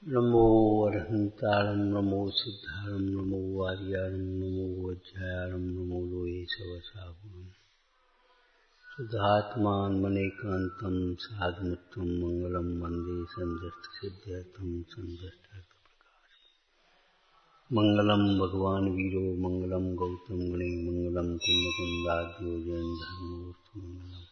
नमो अरहंतारं नमो सिद्धारं नमो आर्यारं नमो वज्रायारं नमो लोये सवसागुणं शुद्धात्मान्मनेकान्तं साधुमुत्तमं मंगलं वन्दे सन्ध्यस्तसिद्ध्यर्थं सन्ध्यष्टार्थप्रकाशम् मंगलं भगवान् वीरो मंगलं गौतम गणे मंगलं कुंदकुंदाद्यो जैन धर्मोऽस्तु मंगलम्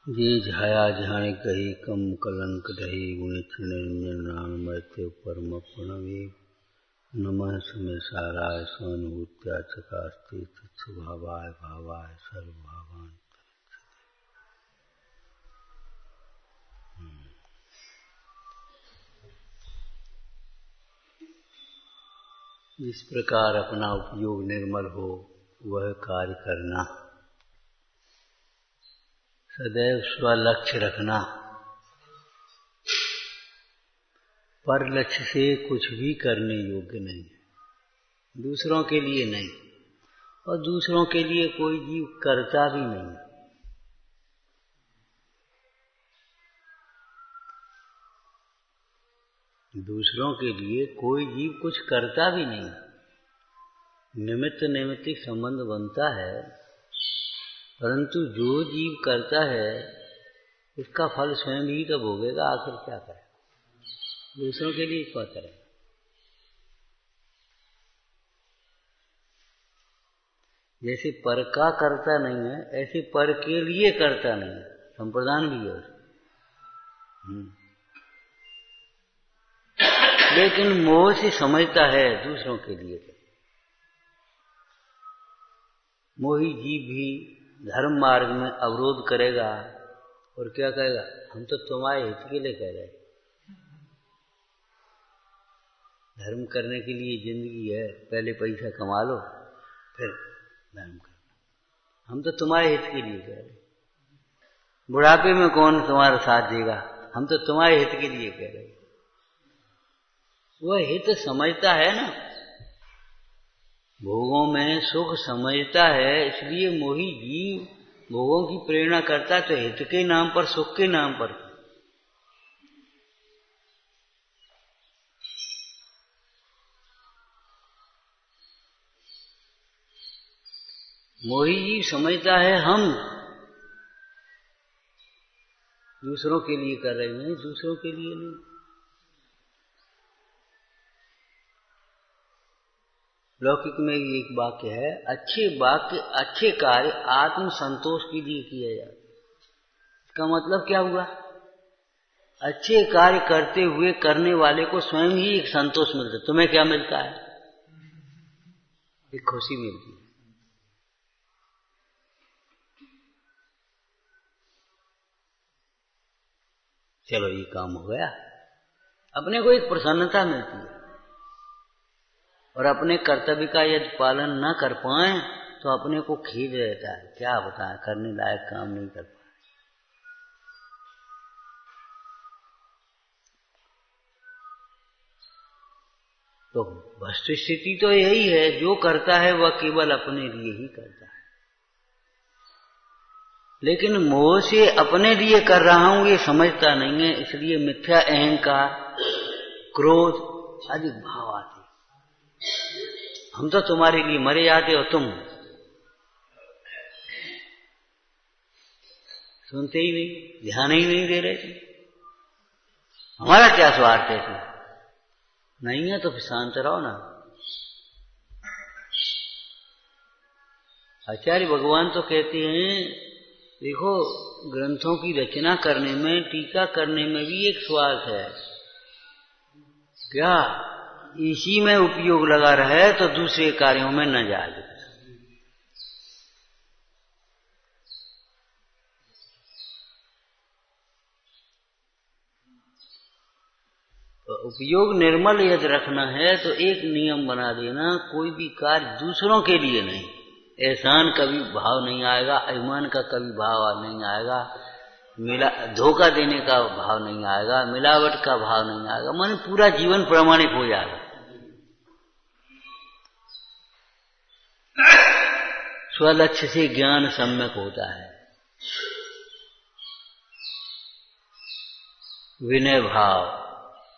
जे झाया झाणे कहे कम कलंक ढहे गुणित निरंजन राम मृत्यु परम प्रणवे नमः समय साराय स्वानुभूत्या चकास्ते तत्स्वभावाय भावाय सर्वभावान। जिस प्रकार अपना उपयोग निर्मल हो वह कार्य करना, सदैव स्वलक्ष्य रखना, पर लक्ष्य से कुछ भी करने योग्य नहीं है, दूसरों के लिए नहीं, और दूसरों के लिए कोई जीव करता भी नहीं। दूसरों के लिए कोई जीव कुछ करता भी नहीं। निमित्त नैमित्तिक संबंध बनता है, परंतु जो जीव करता है उसका फल स्वयं ही तो भोगेगा। आखिर क्या करे, दूसरों के लिए क्या करे। जैसे पर का करता नहीं है, ऐसे पर के लिए करता नहीं है, संप्रदान भी है। लेकिन मोह से समझता है दूसरों के लिए। मोही जीव भी धर्म मार्ग में अवरोध करेगा और क्या कहेगा, हम तो तुम्हारे हित के लिए कह रहे हैं। धर्म करने के लिए जिंदगी है, पहले पैसा कमा लो फिर धर्म करना। हम तो तुम्हारे हित के लिए कह रहे हैं। बुढ़ापे में कौन तुम्हारा साथ देगा, हम तो तुम्हारे हित के लिए कह रहे हैं। वह हित समझता है ना, भोगों में सुख समझता है, इसलिए मोही जीव भोगों की प्रेरणा करता है, तो हित के नाम पर, सुख के नाम पर। मोही जीव समझता है हम दूसरों के लिए कर रहे हैं, दूसरों के लिए नहीं। लौकिक में भी एक वाक्य है, अच्छे वाक्य अच्छे कार्य आत्म संतोष के लिए किया जाए। इसका मतलब क्या हुआ, अच्छे कार्य करते हुए करने वाले को स्वयं ही एक संतोष मिलता है। तुम्हें क्या मिलता है, एक खुशी मिलती है। चलो ये काम हो गया, अपने को एक प्रसन्नता मिलती है। और अपने कर्तव्य का यदि पालन न कर पाए तो अपने को खेद रहता है, क्या बताएं, करने लायक काम नहीं कर पाए। तो वस्तुस्थिति तो यही है, जो करता है वह केवल अपने लिए ही करता है। लेकिन मोह से अपने लिए कर रहा हूं ये समझता नहीं है, इसलिए मिथ्या अहंकार, क्रोध आदि भाव आते। हम तो तुम्हारे लिए मरे जाते हो, तुम सुनते ही नहीं, ध्यान ही नहीं दे रहे थे। हमारा क्या स्वार्थ है, तुम नहीं है तो फिर शांत रहो ना। आचार्य भगवान तो कहते हैं, देखो ग्रंथों की रचना करने में, टीका करने में भी एक स्वार्थ है। क्या इसी में उपयोग लगा रहे तो दूसरे कार्यों में न जाए। तो उपयोग निर्मल यदि रखना है तो एक नियम बना देना, कोई भी कार्य दूसरों के लिए नहीं। एहसान कभी भाव नहीं आएगा, अभिमान का कभी भाव नहीं आएगा, धोखा देने का भाव नहीं आएगा, मिलावट का भाव नहीं आएगा। मन पूरा जीवन प्रामाणिक हो जाएगा। स्वलक्ष्य से ज्ञान सम्यक होता है। विनय भाव,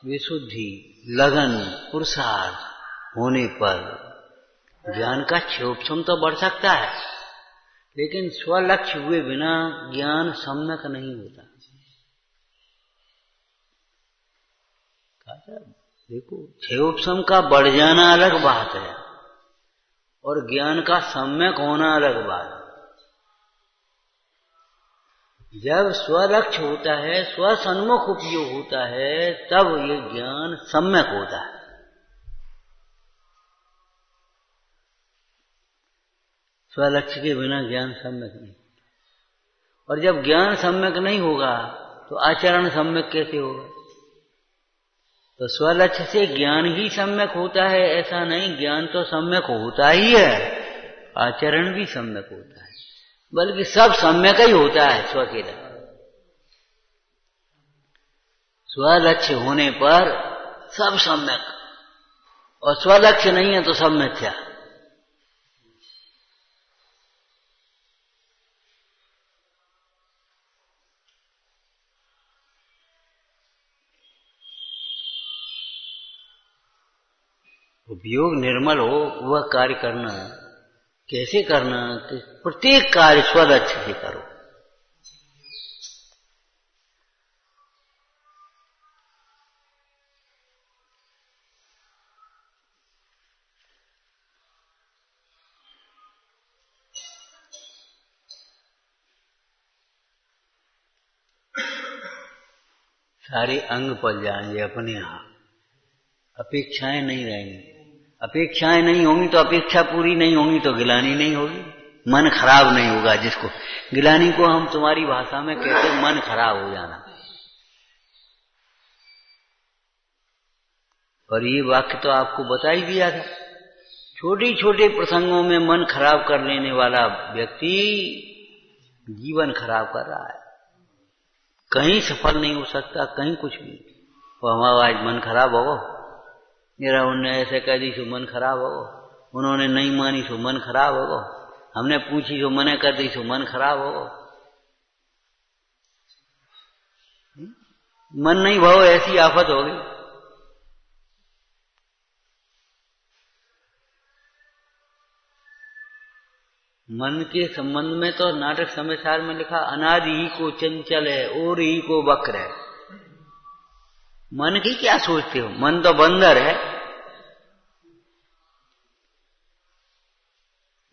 विशुद्धि, लगन, पुरुषार्थ होने पर ज्ञान का क्षोभक्षम तो बढ़ सकता है, लेकिन स्वलक्ष्य हुए बिना ज्ञान सम्यक नहीं होता। देखो, क्षोभक्षम का बढ़ जाना अलग बात है और ज्ञान का सम्यक होना अलग बात है। जब स्वलक्ष्य होता है, स्वसन्मुख उपयोग होता है, तब ये ज्ञान सम्यक होता है। स्वलक्ष्य के बिना ज्ञान सम्यक नहीं। और जब ज्ञान सम्यक नहीं होगा तो आचरण सम्यक कैसे होगा? तो स्वलक्ष्य से ज्ञान ही सम्यक होता है ऐसा नहीं, ज्ञान तो सम्यक होता ही है, आचरण भी सम्यक होता है, बल्कि सब सम्यक ही होता है स्व के लक्ष्य। स्वलक्ष्य होने पर सब सम्यक, और स्वलक्ष्य नहीं है तो सब मिथ्या। उपयोग निर्मल हो वह कार्य करना, कैसे करना? कि प्रत्येक कार्य स्वलक्ष्य से करो। सारे अंग पल जाएंगे अपने आप, अपेक्षाएं नहीं रहेंगी। अपेक्षाएं नहीं होंगी तो अपेक्षा पूरी नहीं होंगी तो गिलानी नहीं होगी, मन खराब नहीं होगा। जिसको गिलानी को हम तुम्हारी भाषा में कहते हैं मन खराब हो जाना। और ये वाक्य तो आपको बता ही दिया था। छोटे छोटे प्रसंगों में मन खराब कर लेने वाला व्यक्ति जीवन खराब कर रहा है, कहीं सफल नहीं हो सकता, कहीं कुछ भी। तो हमारा आज मन खराब हो, मेरा उनने ऐसे कह दी सो मन खराब हो, उन्होंने नहीं मानी सो मन खराब हो, हमने पूछी सो मने कर दी सो मन खराब हो। मन नहीं भाव ऐसी आफत होगी। मन के संबंध में तो नाटक समाचार में लिखा, अनादि ही को चंचल है और ही को वक्र है। मन की क्या सोचते हो? मन तो बंदर है।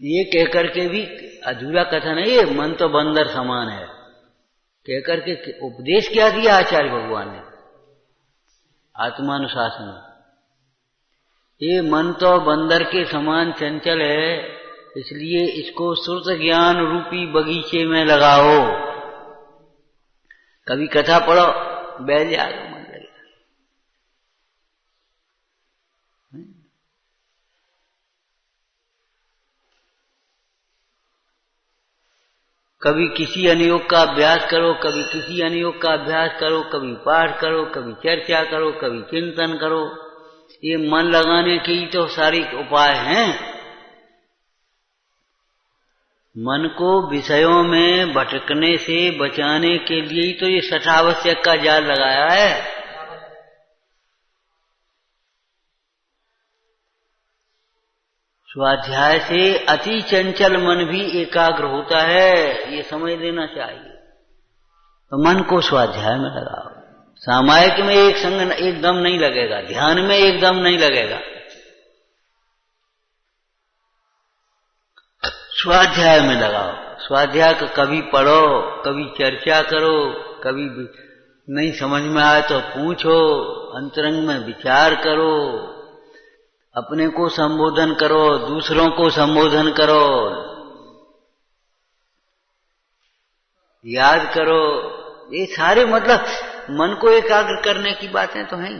ये कहकर के भी अधूरा कथन है, ये मन तो बंदर समान है कहकर के उपदेश क्या दिया आचार्य भगवान ने आत्मानुशासन। ये मन तो बंदर के समान चंचल है, इसलिए इसको श्रुत ज्ञान रूपी बगीचे में लगाओ। कभी कथा पढ़ो, बैठ जाओ, मन लगेगा। कभी किसी अनुयोग का अभ्यास करो, कभी किसी अनुयोग का अभ्यास करो, कभी पाठ करो, कभी चर्चा करो, कभी चिंतन करो। ये मन लगाने की तो सारी उपाय हैं। मन को विषयों में भटकने से बचाने के लिए ही तो ये शठावश्यक का जाल लगाया है। स्वाध्याय से अति चंचल मन भी एकाग्र होता है, ये समझ लेना चाहिए। तो मन को स्वाध्याय में लगाओ। सामायिक में एक संग एकदम नहीं लगेगा, ध्यान में एकदम नहीं लगेगा। स्वाध्याय में लगाओ। स्वाध्याय का कभी पढ़ो, कभी चर्चा करो, कभी नहीं समझ में आए तो पूछो, अंतरंग में विचार करो, अपने को संबोधन करो, दूसरों को संबोधन करो, याद करो। ये सारे मतलब मन को एकाग्र करने की बातें तो हैं।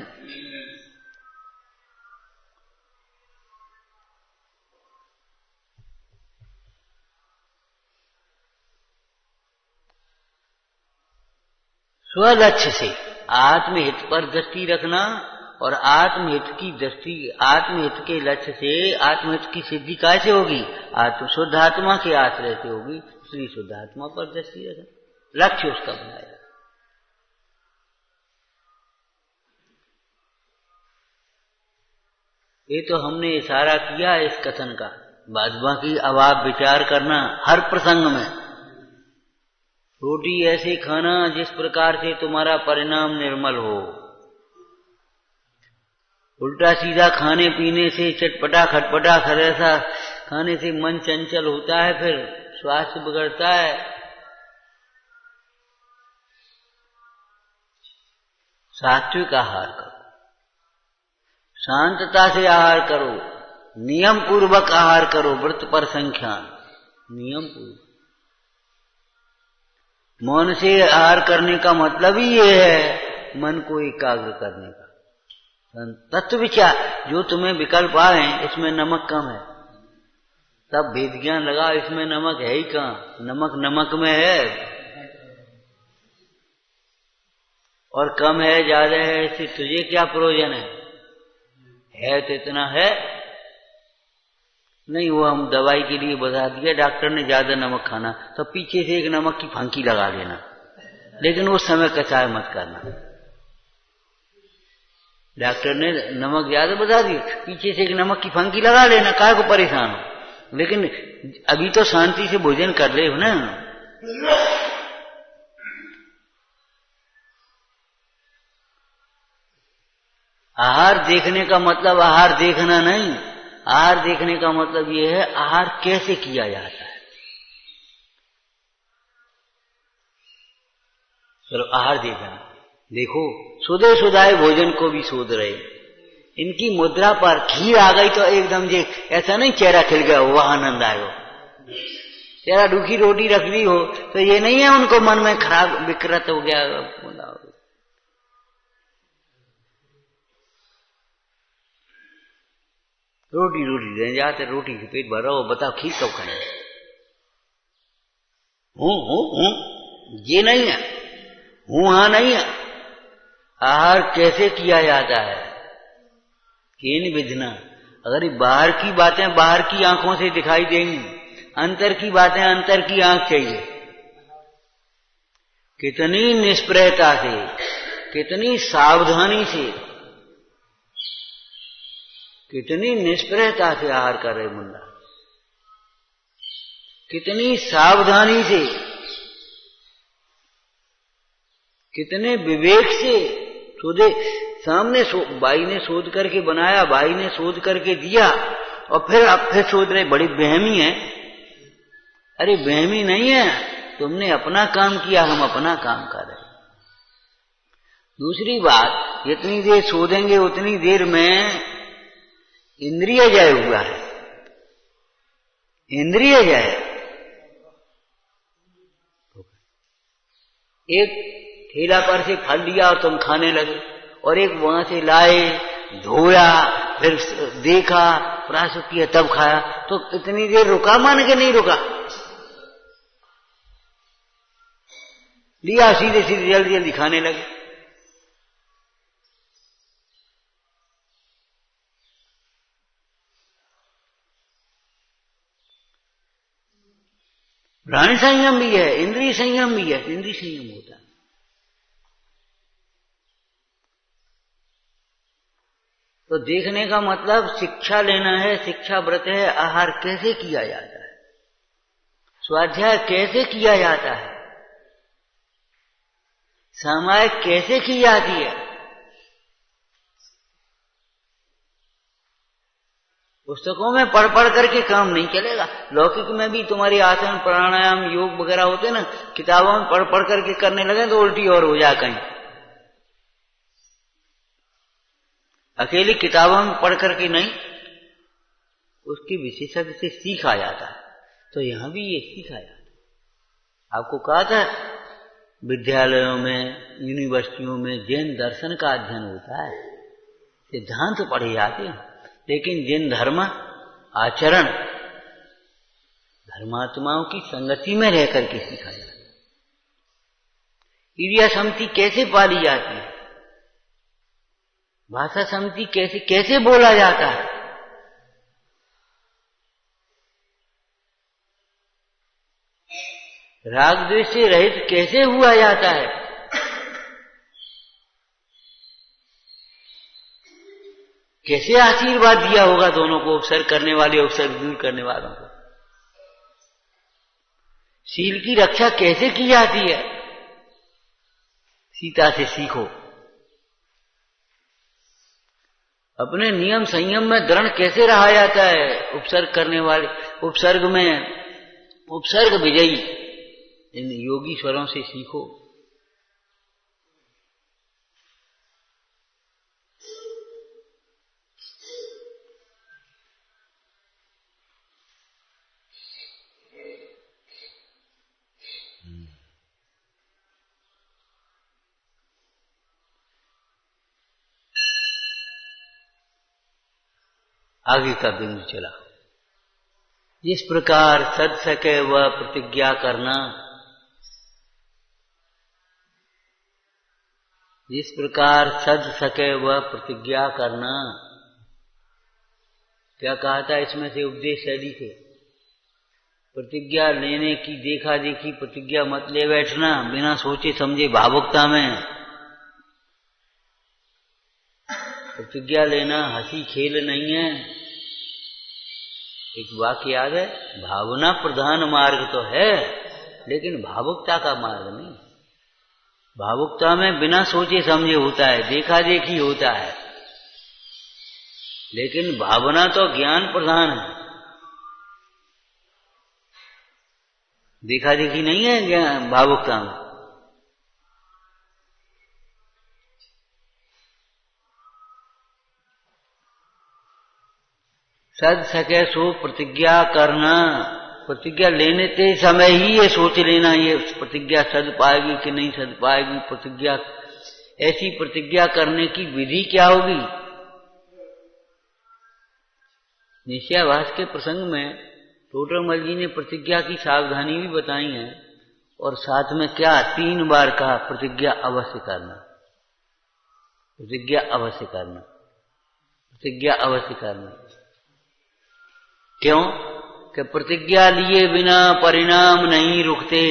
स्वलक्ष्य से आत्महित पर दृष्टि रखना और आत्महित की दृष्टि, आत्महित के लक्ष्य से आत्महित की सिद्धि कैसे होगी? शुद्धात्मा के आश्रय से होगी। श्री शुद्धात्मा पर दृष्टि रखना, लक्ष्य उसका बनाया। ये तो हमने इशारा किया इस कथन का। बाद बाकी अब आप विचार करना हर प्रसंग में। रोटी ऐसे खाना जिस प्रकार से तुम्हारा परिणाम निर्मल हो। उल्टा सीधा खाने पीने से, चटपटा खटपटा खरेसा खाने से मन चंचल होता है, फिर स्वास्थ्य बिगड़ता है। सात्विक आहार करो, शांतता से आहार करो, नियम पूर्वक आहार करो, व्रत पर संख्यान, नियम पूर्वक। मौन से आहार करने का मतलब ही ये है मन को एकाग्र करने का। तत्व विचार जो तुम्हें विकल्प आए इसमें नमक कम है, तब वेद ज्ञान लगा इसमें नमक है ही कहाँ, नमक नमक में है। और कम है ज्यादा है इससे तुझे क्या प्रयोजन है तो इतना है नहीं। वो हम दवाई के लिए बता दिया डॉक्टर ने ज्यादा नमक खाना, तो पीछे से एक नमक की फांकी लगा लेना, लेकिन उस समय कचाय मत करना। डॉक्टर ने नमक ज्यादा बता दी, पीछे से एक नमक की फांकी लगा लेना, काय को परेशान हो। लेकिन अभी तो शांति से भोजन कर ले हो ना। आहार देखने का मतलब आहार देखना नहीं, आहार देखने का मतलब यह है आहार कैसे किया जाता है। चलो आहार देखना, देखो सुधे सुधाए भोजन को भी शोध रहे। इनकी मुद्रा पर खीर आ गई तो एकदम जे ऐसा नहीं चेहरा खिल गया, वह आनंद आएगा। चेहरा रूखी रोटी रख दी हो तो ये नहीं है उनको मन में खराब विकृत हो गया। रोटी रोटी दे जाते, रोटी से पेट भर रहा हो, बताओ खीर कब खाएंगे? ये नहीं है, हाँ नहीं है। आहार कैसे किया जाता है, केन विधना। अगर बाहर की बातें बाहर की आंखों से दिखाई देंगी, अंतर की बातें अंतर की आंख चाहिए। कितनी निष्प्रयता से, कितनी सावधानी से, कितनी निष्प्रयता से आहार कर रहे मुन्ना, कितनी सावधानी से, कितने विवेक से। सोधे सामने भाई ने शोध करके बनाया, भाई ने शोध करके दिया, और फिर अब फिर सोच रहे बड़ी बेहमी है। अरे बेहमी नहीं है, तुमने अपना काम किया, हम अपना काम कर रहे। दूसरी बात, जितनी देर शोधेंगे उतनी देर में इंद्रिय जय हुआ है, इंद्रिय जय। एक ठेला पर से फल लिया और तुम खाने लगे, और एक वहां से लाए, धोया, फिर देखा, प्राशुक किया, तब खाया। तो इतनी देर रुका, मान के नहीं रुका, लिया सीधे सीधे जल्दी जल्दी खाने लगे। प्राण संयम भी है, इंद्रिय संयम भी है, इंद्रिय संयम होता है। तो देखने का मतलब शिक्षा लेना है, शिक्षा व्रत है। आहार कैसे किया जाता है, स्वाध्याय कैसे किया जाता है, समाय कैसे की जाती है। पुस्तकों में पढ़ पढ़ करके काम नहीं चलेगा। लौकिक में भी तुम्हारी आसन प्राणायाम योग वगैरह होते ना, किताबों में पढ़ पढ़ करके करने लगे तो उल्टी और हो जाए कहीं। अकेली किताबों में पढ़ करके नहीं, उसकी विशेषज्ञ से सीखा जाता है। तो यहां भी ये सीखा जाता है। आपको कहा था विद्यालयों में, यूनिवर्सिटियों में जैन दर्शन का अध्ययन होता है, सिद्धांत पढ़े जाते हैं, लेकिन जिन धर्म आचरण धर्मात्माओं की संगति में रह करके सीखा जाता है। क्रिया समिति कैसे पाली जाती है, भाषा समिति कैसे कैसे बोला जाता है, राग द्वेष से रहित कैसे हुआ जाता है, कैसे आशीर्वाद दिया होगा दोनों को, उपसर्ग करने वाले उपसर्ग दूर करने वालों को। शील की रक्षा कैसे की जाती है, सीता से सीखो। अपने नियम संयम में दृढ़ कैसे रहा जाता है, उपसर्ग करने वाले उपसर्ग में उपसर्ग विजयी इन योगीश्वरों से सीखो। आगे का बिंदु चला। जिस प्रकार सद सके वह प्रतिज्ञा करना, जिस प्रकार सद सके वह प्रतिज्ञा करना। क्या कहा था इसमें से उपदेश शैली थे? प्रतिज्ञा लेने की देखा देखी प्रतिज्ञा मत ले बैठना बिना सोचे समझे भावुकता में। प्रतिज्ञा लेना हंसी खेल नहीं है। एक वाक्य याद है, भावना प्रधान मार्ग तो है लेकिन भावुकता का मार्ग नहीं। भावुकता में बिना सोचे समझे होता है, देखा देखी होता है, लेकिन भावना तो ज्ञान प्रधान है। देखा देखी नहीं है ज्ञान भावुकता में। सद सके सो प्रतिज्ञा करना। प्रतिज्ञा लेने के समय ही ये सोच लेना ये प्रतिज्ञा सद पाएगी कि नहीं सद पाएगी। प्रतिज्ञा ऐसी प्रतिज्ञा करने की विधि क्या होगी? निश्चयाभास के प्रसंग में टोडरमल जी ने प्रतिज्ञा की सावधानी भी बताई है और साथ में क्या 3 बार कहा, प्रतिज्ञा अवश्य करना, प्रतिज्ञा अवश्य करना, प्रतिज्ञा अवश्य करना। क्यों? कि प्रतिज्ञा लिए बिना परिणाम नहीं रुकते।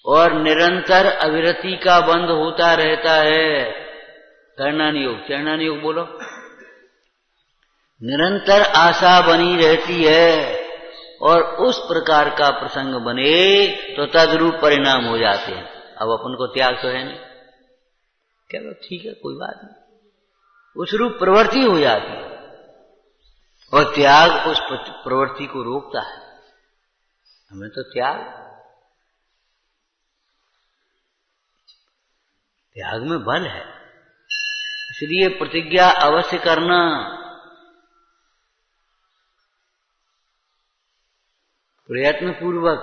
और निरंतर अविरति का बंध होता रहता है। चरणान योग बोलो। निरंतर आशा बनी रहती है और उस प्रकार का प्रसंग बने तो तद्रूप परिणाम हो जाते हैं। अब अपन को त्याग तो है नहीं, चलो ठीक है कोई बात नहीं, उस रूप प्रवृत्ति हो जाती है और त्याग उस प्रवृत्ति को रोकता है। हमें तो त्याग में बल है, इसलिए प्रतिज्ञा अवश्य करना। प्रयत्न पूर्वक,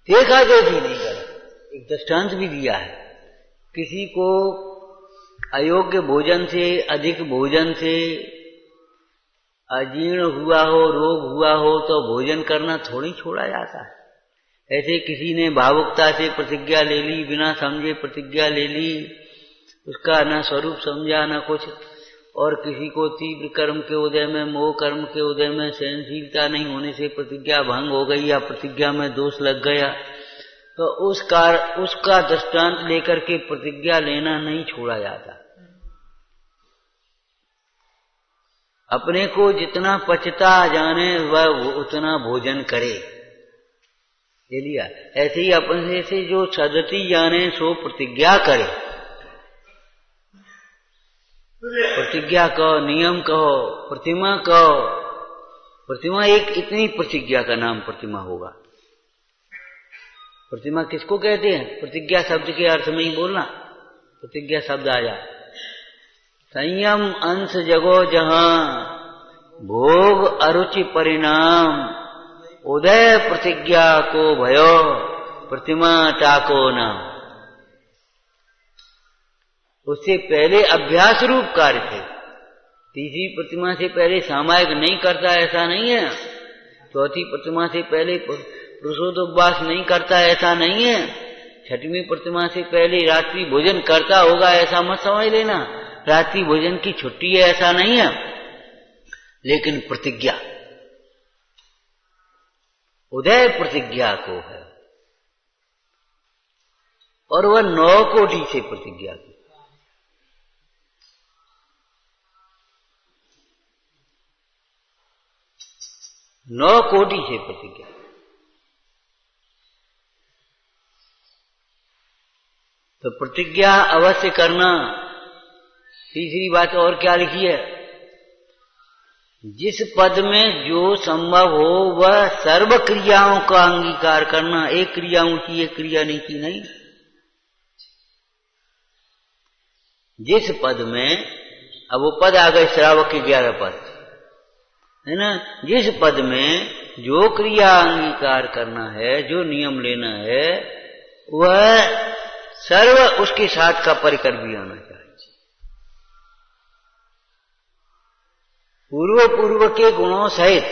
देखा देखी नहीं करें। एक दृष्टांत भी दिया है, किसी को अयोग्य भोजन से, अधिक भोजन से अजीर्ण हुआ हो, रोग हुआ हो तो भोजन करना थोड़ी छोड़ा जाता है। ऐसे किसी ने भावुकता से प्रतिज्ञा ले ली, बिना समझे प्रतिज्ञा ले ली, उसका न स्वरूप समझा न कुछ, और किसी को तीव्र कर्म के उदय में, मोह कर्म के उदय में सहनशीलता नहीं होने से प्रतिज्ञा भंग हो गई या प्रतिज्ञा में दोष लग गया, तो उसका दृष्टांत लेकर के प्रतिज्ञा लेना नहीं छोड़ा जाता। अपने को जितना पचता जाने वह उतना भोजन करे, ये लिया। ऐसे ही अपने से जो सदती जाने सो प्रतिज्ञा करे। प्रतिज्ञा कहो, नियम कहो, प्रतिमा कहो। प्रतिमा एक इतनी प्रतिज्ञा का नाम प्रतिमा होगा। प्रतिमा किसको कहते हैं? प्रतिज्ञा शब्द के अर्थ में ही बोलना, प्रतिज्ञा शब्द आया। संयम अंश जगो जहां, भोग अरुचि परिणाम, उदय प्रतिज्ञा को भयो, प्रतिमा टाको नाम। उससे पहले अभ्यास रूप कार्य थे। तीसरी प्रतिमा से पहले सामायिक नहीं करता ऐसा नहीं है, चौथी प्रतिमा से पहले पुरुषोपवास नहीं करता ऐसा नहीं है, छठवीं प्रतिमा से पहले रात्रि भोजन करता होगा ऐसा मत समझ लेना, रात्रि भोजन की छुट्टी है ऐसा नहीं है। लेकिन प्रतिज्ञा उदय प्रतिज्ञा को है, और वह 9 कोटि से प्रतिज्ञा की। 9 कोटि से प्रतिज्ञा। तो प्रतिज्ञा अवश्य करना। तीसरी बात और क्या लिखी है? जिस पद में जो संभव हो वह सर्व क्रियाओं का अंगीकार करना। एक क्रिया ऊंची एक क्रिया नीची नहीं। जिस पद में, अब वो पद आ गए श्रावक के 11 पद है ना। जिस पद में जो क्रिया अंगीकार करना है, जो नियम लेना है, वह सर्व उसके साथ का परिकर भी आना चाहिए। पूर्व के गुणों सहित।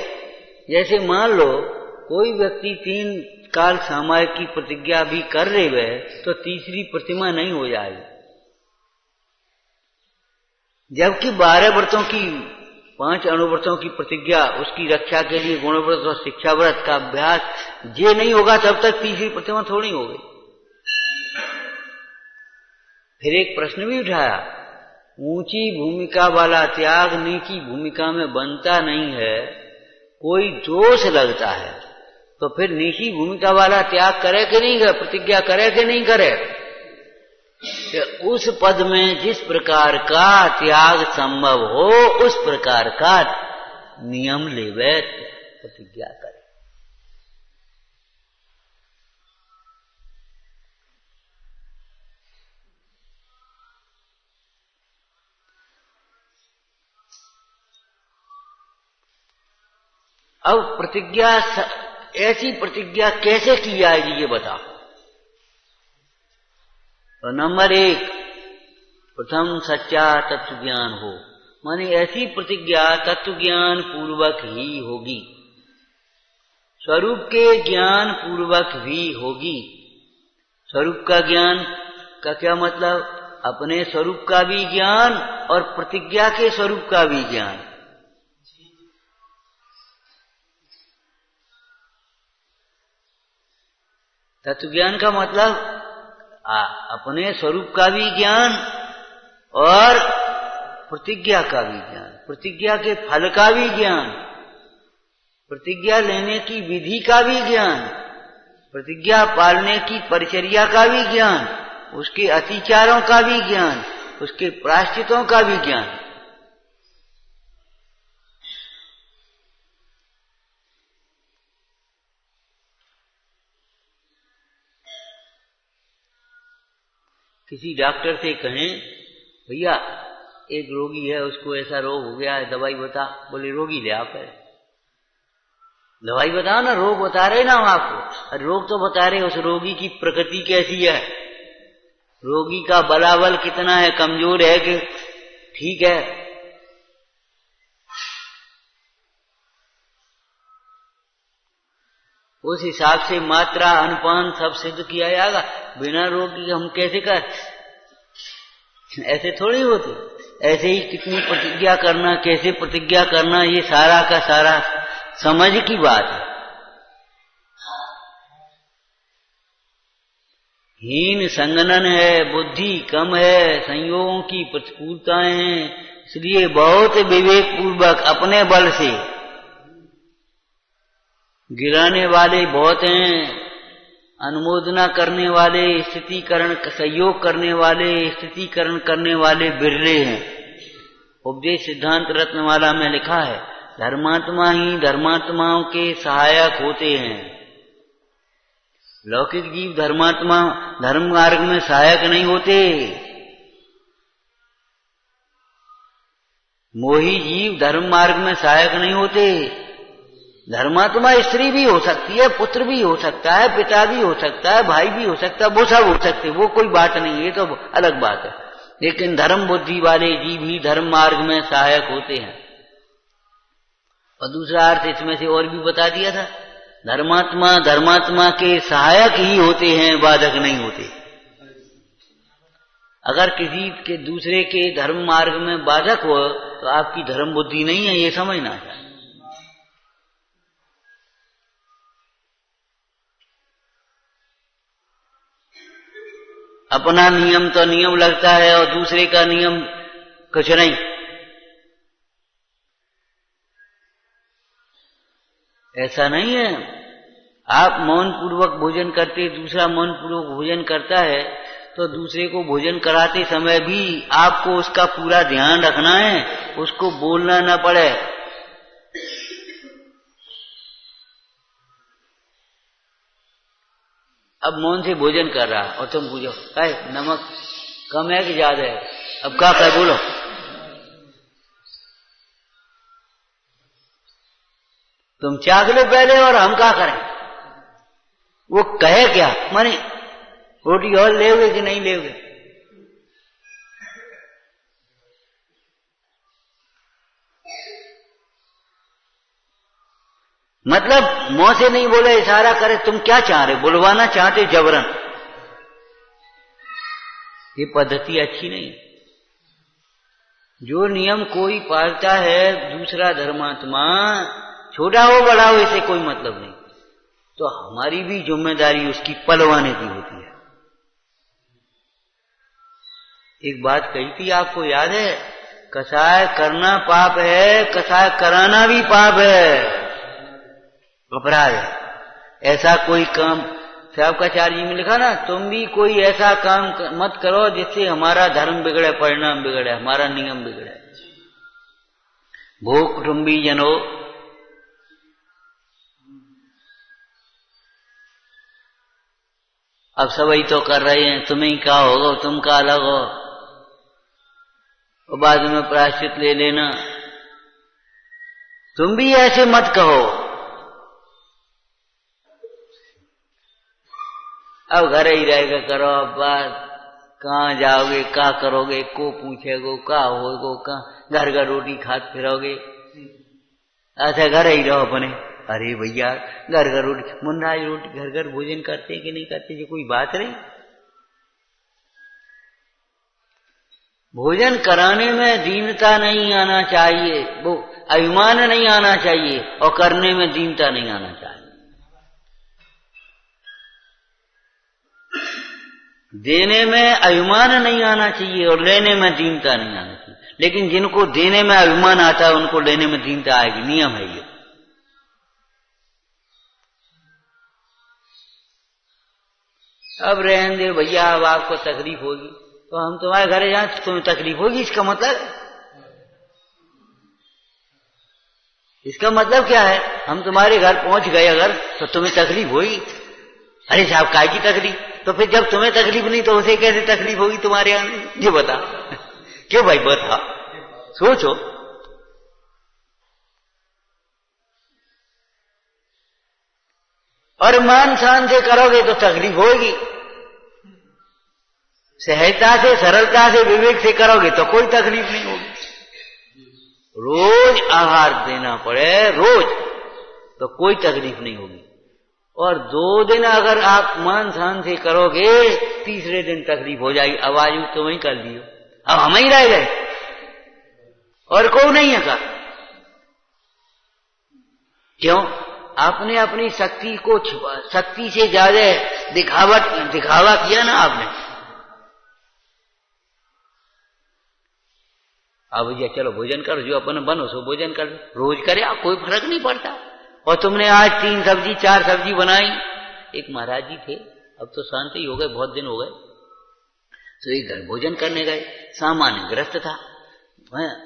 जैसे मान लो कोई व्यक्ति 3 काल सामायिक की प्रतिज्ञा भी कर रहे वह, तो तीसरी प्रतिमा नहीं हो जाएगी। जबकि 12 व्रतों की, 5 अनुव्रतों की प्रतिज्ञा, उसकी रक्षा के लिए गुणव्रत और शिक्षा व्रत का अभ्यास ये नहीं होगा तब तक तीसरी प्रतिमा थोड़ी हो गई। फिर एक प्रश्न भी उठाया, ऊंची भूमिका वाला त्याग नीची भूमिका में बनता नहीं है, कोई दोष लगता है, तो फिर नीची भूमिका वाला त्याग करे कि नहीं करे, प्रतिज्ञा करे कि नहीं करे? उस पद में जिस प्रकार का त्याग संभव हो उस प्रकार का नियम लेवे, प्रतिज्ञा करे। अब प्रतिज्ञा, ऐसी प्रतिज्ञा कैसे की जाएगी ये बताओ। तो नंबर 1, प्रथम सच्चा तत्व ज्ञान हो। माने ऐसी प्रतिज्ञा तत्व ज्ञान पूर्वक ही होगी, स्वरूप के ज्ञान पूर्वक भी होगी। स्वरूप का ज्ञान का क्या मतलब? अपने स्वरूप का भी ज्ञान और प्रतिज्ञा के स्वरूप का भी ज्ञान। तत्व ज्ञान का मतलब अपने स्वरूप का भी ज्ञान और प्रतिज्ञा का भी ज्ञान, प्रतिज्ञा के फल का भी ज्ञान, प्रतिज्ञा लेने की विधि का भी ज्ञान, प्रतिज्ञा पालने की परिचर्या का भी ज्ञान, उसके अतिचारों का भी ज्ञान, उसके प्रायश्चितों का भी ज्ञान। किसी डॉक्टर से कहें, भैया एक रोगी है, उसको ऐसा रोग हो गया है, दवाई बता। बोले रोगी ले आप है, दवाई बताओ ना, रोग बता रहे ना हम आपको। रोग तो बता रहे, उस रोगी की प्रकृति कैसी है, रोगी का बलाबल कितना है, कमजोर है कि ठीक है। उस हिसाब से मात्रा अनुपान सब सिद्ध किया जाएगा। बिना रोग के हम कैसे कर, ऐसे थोड़ी होते। ऐसे ही कितनी प्रतिज्ञा करना, कैसे प्रतिज्ञा करना, ये सारा का सारा समझ की बात है। हीन संगनन है, बुद्धि कम है, संयोगों की प्रतिकूलताएं हैं, इसलिए बहुत विवेक पूर्वक अपने बल से गिराने वाले बहुत हैं, अनुमोदना करने वाले, स्थितिकरण सहयोग करने वाले, स्थितिकरण करने वाले बिरले हैं। उपदेश सिद्धांत रत्नमाला में लिखा है, धर्मात्मा ही धर्मात्माओं के सहायक होते हैं। लौकिक जीव धर्मात्मा धर्म मार्ग में सहायक नहीं होते। मोही जीव धर्म मार्ग में सहायक नहीं होते। धर्मात्मा स्त्री भी हो सकती है, पुत्र भी हो सकता है, पिता भी हो सकता है, भाई भी हो सकता है, वो सब हो सकते हैं, वो कोई बात नहीं, ये तो अलग बात है। लेकिन धर्म बुद्धि वाले जीव ही धर्म मार्ग में सहायक होते हैं। और दूसरा अर्थ इसमें से और भी बता दिया था, धर्मात्मा धर्मात्मा के सहायक ही होते हैं, बाधक नहीं होते। अगर किसी के दूसरे के धर्म मार्ग में बाधक हो तो आपकी धर्म बुद्धि नहीं है, ये समझना चाहिए। अपना नियम तो नियम लगता है और दूसरे का नियम कुछ नहीं। ऐसा नहीं है। आप मौन पूर्वक भोजन करते, दूसरा मौन पूर्वक भोजन करता है, तो दूसरे को भोजन कराते समय भी आपको उसका पूरा ध्यान रखना है, उसको बोलना ना पड़े। अब मौन से भोजन कर रहा और तुम पूछो नमक कम है कि ज्यादा है, अब क्या कहे बोलो। तुम चाख लो पहले और हम क्या करें। वो कहे क्या, माने रोटी और लेओगे कि नहीं लेओगे। मतलब मुंह से नहीं बोले, इशारा करे, तुम क्या चाह रहे, बुलवाना चाहते जबरन। ये पद्धति अच्छी नहीं। जो नियम कोई पालता है दूसरा धर्मात्मा, छोटा हो बड़ा हो, इसे कोई मतलब नहीं, तो हमारी भी जिम्मेदारी उसकी पलवाने की होती है। एक बात कही थी, आपको याद है, कसाय करना पाप है, कसाय कराना भी पाप है, अपराध है। ऐसा कोई काम श्यावकाचार्य जी में लिखा ना, तुम भी कोई ऐसा काम मत करो जिससे हमारा धर्म बिगड़े, परिणाम बिगड़े, हमारा नियम बिगड़े। भो कुटुंबी जनो, अब सभी तो कर रहे हैं, तुम्हें क्या होगा, तुम का अलग हो, और बाद में प्रायश्चित ले लेना। तुम भी ऐसे मत कहो। अब घर ही रहेगा, करो, अब बात कहाँ जाओगे, क्या करोगे, को पूछेगो, क्या होगो, कहाँ घर घर रोटी खाते फिरोगे। ऐसा घर ही रहो अपने। अरे भैया घर घर रोटी, मुन्नाज रोटी घर घर भोजन करते कि नहीं करते, ये कोई बात नहीं। भोजन कराने में दीनता नहीं आना चाहिए, वो अभिमान नहीं आना चाहिए, और करने में दीनता नहीं आना चाहिए। देने में अभिमान नहीं आना चाहिए और लेने में दीनता नहीं आना चाहिए। लेकिन जिनको देने में अभिमान आता है उनको लेने में दीनता आएगी, नियम है ये। अब रहने दे भैया, अब आपको तकलीफ होगी तो हम तुम्हारे घर जाए तो तुम्हें तकलीफ होगी, इसका मतलब क्या है। हम तुम्हारे घर पहुंच गए अगर, तो तुम्हें तकलीफ होगी। अरे साहब काय की तकलीफ, तो फिर जब तुम्हें तकलीफ नहीं तो उसे कैसे तकलीफ होगी तुम्हारे यहां, ये बता। क्यों भाई, बता, सोचो। और मान शान से करोगे तो तकलीफ होगी, सहजता से, सरलता से, विवेक से करोगे तो कोई तकलीफ नहीं होगी। रोज आहार देना पड़े, रोज, तो कोई तकलीफ नहीं होगी। और 2 दिन अगर आप मान शान से करोगे, तीसरे दिन तकलीफ हो जाएगी। आवाज तुम ही कर दियो, अब हम ही रह गए और कोई नहीं है का। क्यों? आपने अपनी शक्ति को छुपा, शक्ति से ज्यादा दिखावा किया ना आपने। अब ये चलो भोजन करो, जो अपन बनो सो भोजन कर, रोज करे, कोई फर्क नहीं पड़ता। और तुमने आज 3 सब्जी 4 सब्जी बनाई। एक महाराज जी थे, अब तो शांत ही हो गए, बहुत दिन हो गए, तो एक घर भोजन करने गए। सामान्य ग्रस्त था,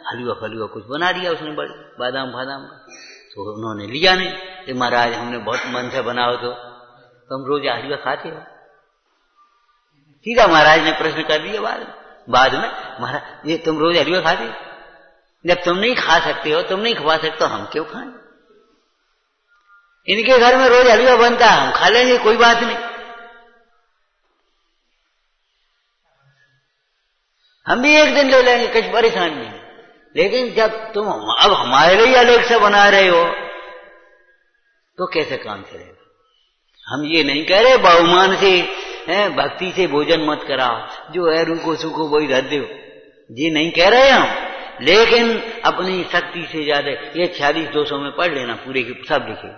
हलवा फलुआ कुछ बना दिया उसने, बड़े बादाम फादाम का, तो उन्होंने लिया नहीं। तो महाराज हमने बहुत मन से बनाओ तो तुम रोज हलवा खाते हो। सीधा महाराज ने प्रश्न कर दिया बाद में, महाराज ये तुम रोज हलवा खाते हो, जब तुम नहीं खा सकते हो, तुम नहीं खवा सकते, हम क्यों खाएं। इनके घर में रोज हलवा बनता है, हम खा लेंगे, कोई बात नहीं, हम भी एक दिन ले लेंगे, कुछ परेशान नहीं। लेकिन जब तुम अब हमारे लिए अलग से बना रहे हो तो कैसे काम चलेगा। हम ये नहीं कह रहे बहुमान से, भक्ति से भोजन मत कराओ, जो है रूखो सूखो वही रख दो, ये नहीं कह रहे हम। लेकिन अपनी शक्ति से ज्यादा, ये 46 200 में पढ़ लेना, पूरे के सब लिखे,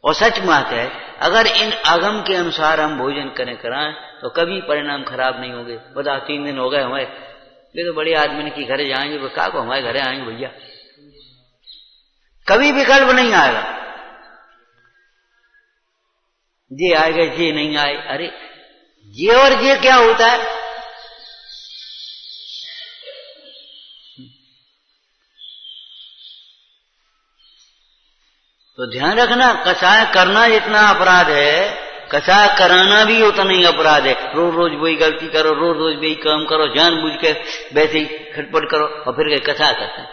और सच बात है, अगर इन आगम के अनुसार हम भोजन कराएं तो कभी परिणाम खराब नहीं होंगे। बताओ 3 दिन हो गए हमारे, ये तो बड़े आदमी की घरे जाएंगे, वो क्या को हमारे घरे आएंगे भैया, कभी विकल्प नहीं आएगा। ये आएगा, ये नहीं आए। अरे ये और ये क्या होता है? तो ध्यान रखना, कसाय करना जितना अपराध है, कसाय कराना भी उतना ही अपराध है। रोज रोज वही गलती करो, रोज रोज वही काम करो, जानबूझ के वैसे ही खटपट करो और फिर कसाय करते हैं।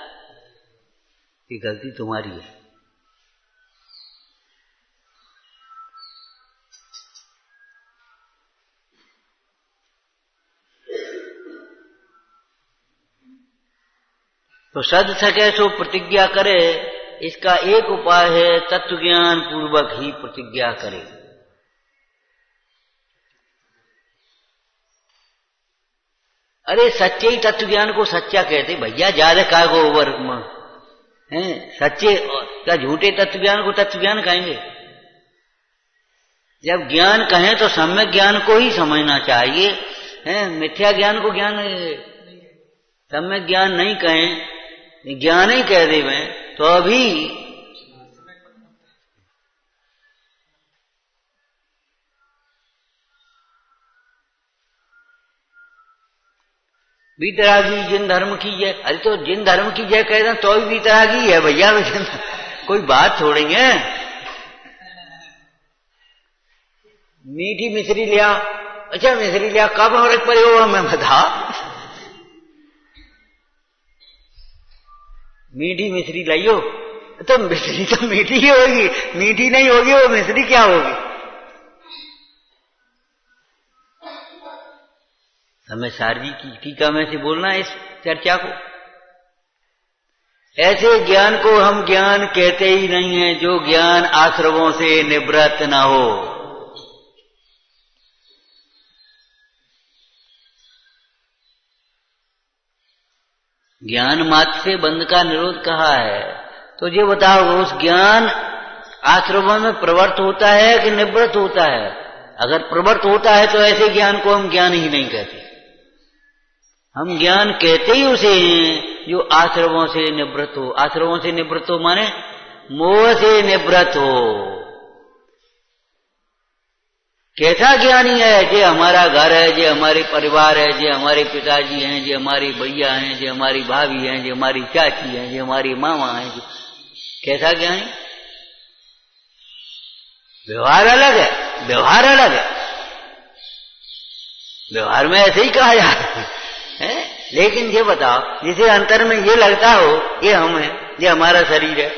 ये गलती तुम्हारी है। तो सद सके सो प्रतिज्ञा करे, इसका एक उपाय है तत्व ज्ञान पूर्वक ही प्रतिज्ञा करे। अरे सच्चे ही तत्व ज्ञान को सच्चा कहते भैया, ज्यादा काय को ओवर है। सच्चे क्या झूठे तत्व ज्ञान को तत्व ज्ञान कहेंगे? जब ज्ञान कहें तो सम्यक ज्ञान को ही समझना चाहिए, है मिथ्या ज्ञान को ज्ञान, सम्यक ज्ञान नहीं कहें, ज्ञान ही कह दे मैं तो अभी वीतरागी जिन धर्म की जय। अरे तो जिन धर्म की जय कह दें तो भी वीतरागी है भैया, कोई बात थोड़ी है। मीठी मिश्री लिया, अच्छा मिश्री लिया, कब फर्क पड़े हो हमें बता। मीठी मिश्री लाइयो, तो मिश्री तो मीठी ही होगी, मीठी नहीं होगी वो मिश्री क्या होगी? हमें सारजी की टीका में से बोलना इस चर्चा को। ऐसे ज्ञान को हम ज्ञान कहते ही नहीं है जो ज्ञान आश्रमों से निवृत्त न हो। ज्ञान मात्र से बंध का निरोध कहा है, तो ये बताओ उस ज्ञान आश्रमों में प्रवृत्त होता है कि निवृत्त होता है? अगर प्रवृत्त होता है तो ऐसे ज्ञान को हम ज्ञान ही नहीं कहते। हम ज्ञान कहते ही उसे हैं जो आश्रमों से निवृत्त हो। आश्रमों से निवृत्त हो माने मोह से निवृत्त हो। कैसा ज्ञानी है? जे हमारा घर है, जे हमारे परिवार है, जे हमारे पिताजी हैं, जे हमारी भैया हैं, जे हमारी भाभी हैं, जे हमारी चाची हैं, जे हमारी मामा हैं। कैसा ज्ञानी? व्यवहार अलग है, व्यवहार अलग है। व्यवहार में ऐसे ही कहा जाता है, लेकिन ये बताओ जिसे अंतर में ये लगता हो ये हम हैं, ये हमारा शरीर है,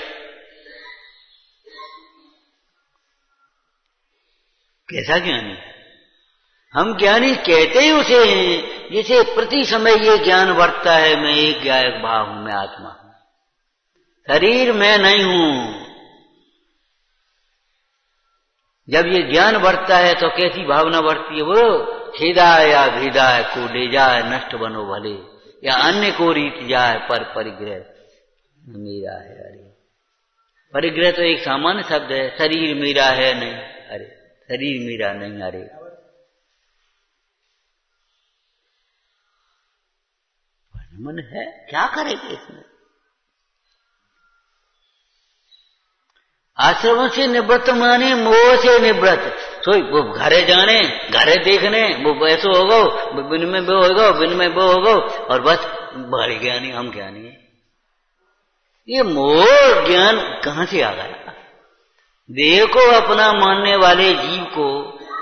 कैसा ज्ञानी? हम ज्ञानी कहते ही उसे हैं जिसे प्रति समय ये ज्ञान वर्तता है मैं एक गायक भाव हूं, मैं आत्मा हूं, शरीर मैं नहीं हूं। जब ये ज्ञान बढ़ता है तो कैसी भावना बढ़ती है? वो छेदाए या भेदाए को ले जाए नष्ट बनो भले, या अन्य को रीत जाए पर परिग्रह मेरा है। अरे परिग्रह तो एक सामान्य शब्द है, शरीर मेरा है नहीं, अरे शरीर मेरा नहीं, अरे मन है क्या करेंगे इसमें? आश्रमों से निवृत्त माने मोह से निवृत्त। तो वो घरे जाने, घरे देखने, वो ऐसो होगो, बिन में वो होगो, बिन में वो होगो, और बस बड़े ज्ञानी हम ज्ञानी है। ये मोह ज्ञान कहां से आ गया? देह को अपना मानने वाले जीव को,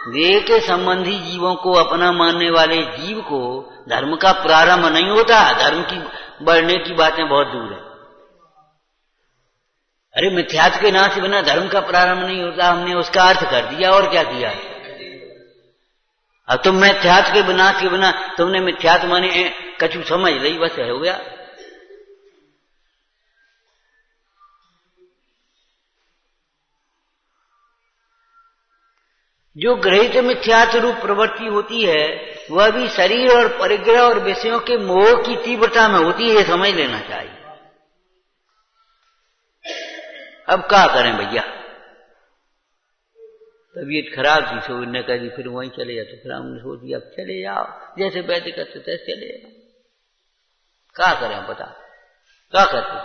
देह के संबंधी जीवों को अपना मानने वाले जीव को धर्म का प्रारंभ नहीं होता। धर्म की बढ़ने की बातें बहुत दूर है। अरे मिथ्यात्व के नाश के बिना धर्म का प्रारंभ नहीं होता, हमने उसका अर्थ कर दिया और क्या किया? अब तुम मिथ्यात्व के विनाश के बिना तुमने मिथ्यात्व माने कछु समझ ली, बस हो गया। जो ग्रहित मिथ्यात्व रूप प्रवृत्ति होती है वह भी शरीर और परिग्रह और विषयों के मोह की तीव्रता में होती है, ये समझ लेना चाहिए। अब क्या करें भैया? तबीयत खराब थी, तो ने कह दी फिर वहीं चले जाओ। तो फिर हमने सोच दिया अब चले जाओ, जैसे वैसे करते तैसे चले जाओ। क्या करें बता, क्या करते?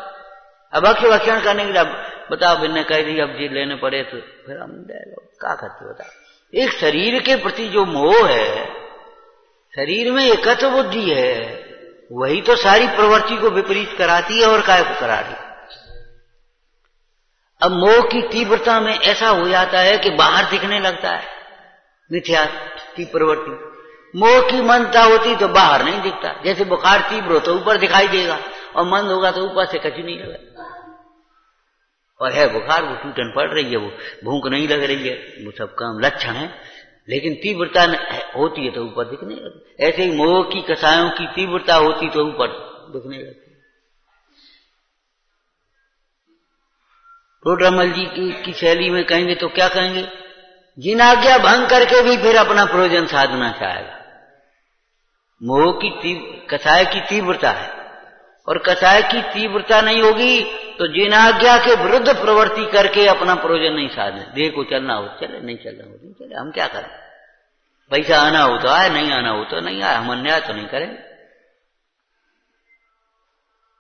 अब भक्षण करने के लिए बताओ, बिन्ने कह दी अब जी लेने पड़े तो फिर हम ले लो, क्या करते बता। एक शरीर के प्रति जो मोह है, शरीर में एकत्व बुद्धि है, वही तो सारी प्रवृत्ति को विपरीत कराती है और काय को करा रही। अब मोह की तीव्रता में ऐसा हो जाता है कि बाहर दिखने लगता है मिथ्या की प्रवृत्ति। मोह की मंदता होती तो बाहर नहीं दिखता। जैसे बुखार तीव्र हो तो ऊपर दिखाई देगा, और मंद होगा तो ऊपर से कछु नहीं लगा। और है बुखार, वो टूटन पड़ रही है, वो भूख नहीं लग रही है, वो सब काम लक्षण है, लेकिन तीव्रता होती है तो ऊपर दिखने लगती। ऐसे ही मोह की कसायों की तीव्रता होती तो ऊपर दिखने लगती। टोडरमल जी की शैली में कहेंगे तो क्या कहेंगे? जिनाज्ञा भंग करके भी फिर अपना प्रयोजन साधना चाहेगा। मोह की कसाय की तीव्रता है, और कसाय की तीव्रता नहीं होगी तो जिनाज्ञा के विरुद्ध प्रवृत्ति करके अपना प्रयोजन नहीं साधने। देह को चलना हो चले, नहीं चलना हो नहीं चले, हम क्या करें? पैसा आना हो तो आए, नहीं आना हो तो नहीं आए, हम अन्याय तो नहीं करेंगे,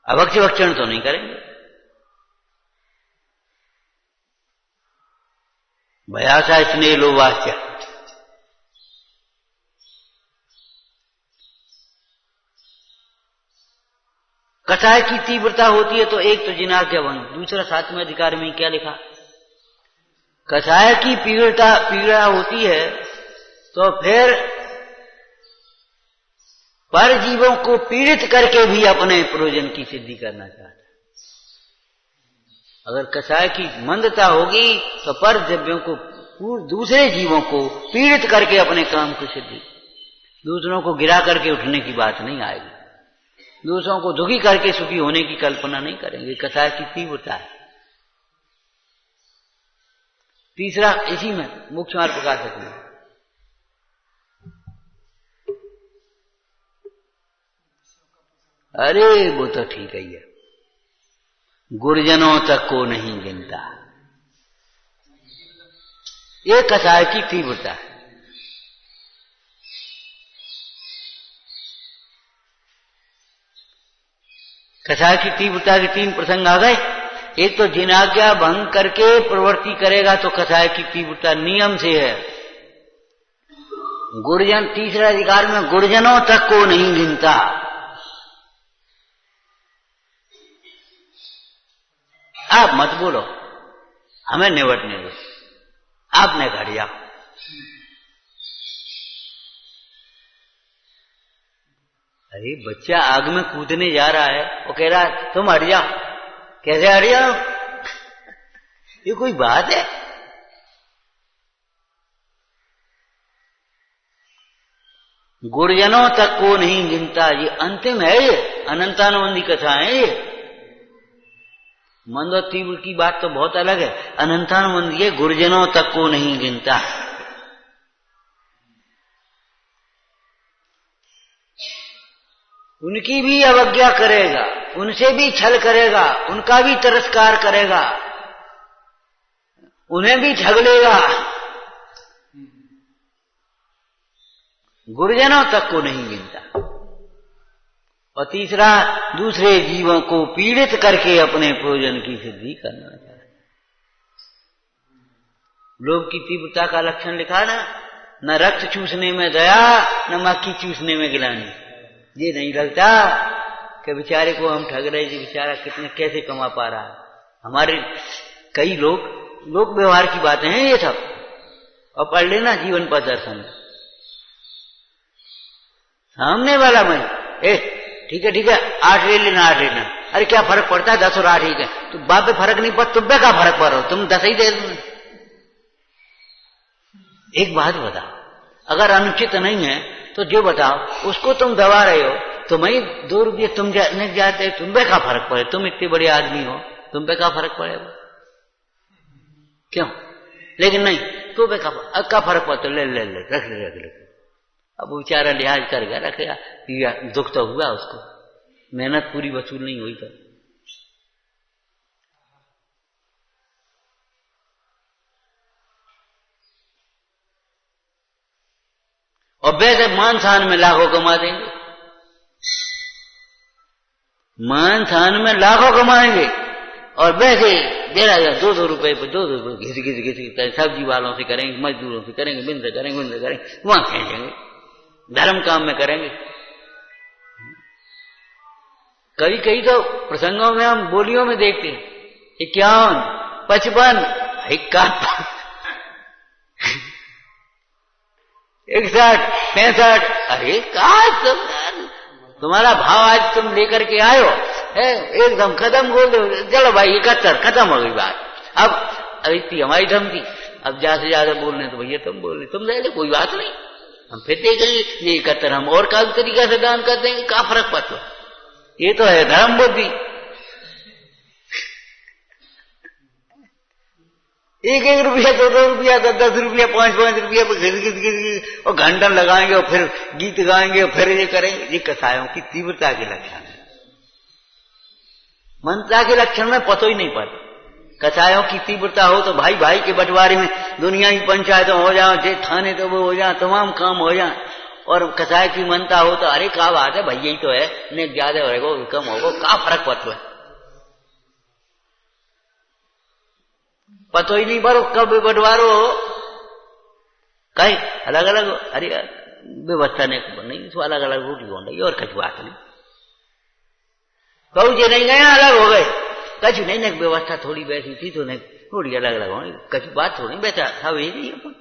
अभक्षण तो नहीं करेंगे। भयासा स्नेह लोभाश्च, कसाय की तीव्रता होती है तो एक तो जिनाज्ञा भंग, दूसरा 7वें अधिकार में क्या लिखा? कसाय की पीड़ा होती है तो फिर पर जीवों को पीड़ित करके भी अपने प्रयोजन की सिद्धि करना चाहता है। अगर कसाय की मंदता होगी तो पर द्रव्यों को, दूसरे जीवों को पीड़ित करके अपने काम की सिद्धि, दूसरों को गिरा करके उठने की बात नहीं आएगी, दूसरों को दुखी करके सुखी होने की कल्पना नहीं करेंगे। कसाय की तीव्रता है। तीसरा इसी में मुख्य मार्ग प्रकाशक में, अरे वो तो ठीक ही है, गुरुजनों तक को नहीं गिनता, ये कसाय की तीव्रता है। कसाय की तीव्रता के 3 प्रसंग आ गए। एक तो जिनाज्ञा भंग करके प्रवृत्ति करेगा तो कसाय की तीव्रता नियम से है। गुरुजन, तीसरे अधिकार में गुरुजनों तक को नहीं गिनता। आप मत बोलो, हमें निबटने दो, आपने घट जाओ। अरे बच्चा आग में कूदने जा रहा है, वो कह रहा है तुम हट जाओ। कैसे हट जाओ? ये कोई बात है? गुरुजनों तक को नहीं गिनता, ये अंतिम है, ये अनंतानुबंधी कथा है। ये मंद और तीव्र की बात तो बहुत अलग है, अनंतानुबंधी है, गुरुजनों तक को नहीं गिनता। उनकी भी अवज्ञा करेगा, उनसे भी छल करेगा, उनका भी तिरस्कार करेगा, उन्हें भी झगड़ेगा, गुरुजनों तक को नहीं गिनता। और तीसरा, दूसरे जीवों को पीड़ित करके अपने प्रयोजन की सिद्धि करना चाहता है। लोभ की तीव्रता का लक्षण लिखा ना, न रक्त चूसने में दया, न मक्खी चूसने में गिलानी। ये नहीं लगता कि बेचारे को हम ठग रहे जी, बेचारा कितने कैसे कमा पा रहा है। हमारे कई लोक व्यवहार की बातें हैं ये सब, और पढ़ लेना जीवन पर दर्शन। सामने वाला मैं ठीक है 8 ले लेना 8 लेना, अरे क्या फर्क पड़ता है 10 और 8 ठीक है, तो बाप पे फर्क नहीं पड़ता, तुम पे क्या फर्क पड़ रहा हो, तुम 10 ही दे दो। एक बात बताओ, अगर अनुचित नहीं है तो जो बताओ उसको तुम दबा रहे हो, तुम्हें 2 रुपये तुम जाते, तुम पे क्या फर्क पड़े, तुम इतने बड़े आदमी हो, तुम पे क्या फर्क पड़ेगा? क्यों? लेकिन नहीं, तो पे क्या फर्क पड़ता, ले रख ले। अब बेचारा लिहाज कर गया, रखेगा, दुख तो हुआ उसको, मेहनत पूरी वसूल नहीं हुई। तो और वैसे मान शान में लाखों कमा देंगे, मान शान में लाखों कमाएंगे। और वैसे दे रहा 2-2 रुपए पे 2-2 रुपए घिस सब्जी वालों से करेंगे, मजदूरों से करेंगे, बिन से करेंगे, वहां खींचेंगे, धर्म काम में करेंगे। कभी कहीं तो प्रसंगों में हम बोलियों में देखते हैं 51, 55, 61, 61, 65। अरे कहा तुम्हारा भाव आज तुम लेकर के आयो है, एकदम खत्म बोल दो, चलो भाई 71, खत्म हो गई बात। अब इतनी हमारी धमकी, अब ज्यादा से ज्यादा बोलने तो भैया तुम बोल रहे, तुम दे कोई बात नहीं, हम फिर देखेंगे ये 71 हम और काल तरीका से दान कर देंगे, क्या फर्क पड़ता। ये तो है धर्म बुद्धि। 1-1 रुपया, 2-2 रुपया, 10-10 रुपया, 5-5 रुपया और घंटन लगाएंगे और फिर गीत गाएंगे और फिर ये करेंगे। ये कसायों की तीव्रता के लक्षण है, मनता के लक्षण में पतो ही नहीं पड़ता। कसायों की तीव्रता हो तो भाई भाई के बंटवारे में दुनिया की पंचायतों हो जाओ, जे थाने तो वो हो जाए, तमाम काम हो जाए। और कसाय की मनता हो तो अरे क्या बात है भाई, यही तो है, ने ज्यादा होगा कम होगा, क्या फर्क पड़ता है, पतो ही नहीं पड़ो कब बंटवारो कहीं अलग अलग। अरे व्यवस्था नहीं तो अलग अलग रोटी होंगी और कछु बात नहीं, कहू जे नहीं गए अलग हो गए, कछु नहीं व्यवस्था थोड़ी वैसी थी तो नहीं थोड़ी अलग अलग होगी, कछु बात थोड़ी वैसा सब ही नहीं अपन।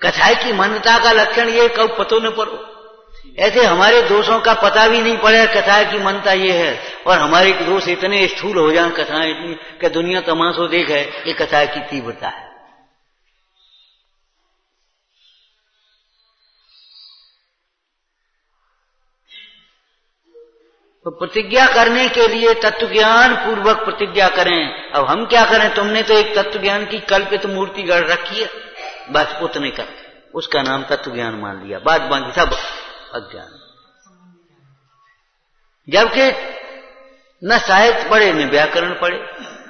कसाई की मनता का लक्षण ये कब पतो न पड़ो, ऐसे हमारे दोषों का पता भी नहीं पड़े, कसाई की मनता ये है। और हमारे दोष इतने स्थूल हो जाए, कसाई इतनी कि दुनिया तमाशो देख है, ये कसाई की तीव्रता है। तो प्रतिज्ञा करने के लिए तत्व ज्ञान पूर्वक प्रतिज्ञा करें। अब हम क्या करें, तुमने तो एक तत्व ज्ञान की कल्पित मूर्ति गढ़ रखी है, बस उतने का उसका नाम तत्व ज्ञान मान लिया, बात बाकी सब अज्ञान। जबकि न साहित्य पढ़े न व्याकरण पढ़े,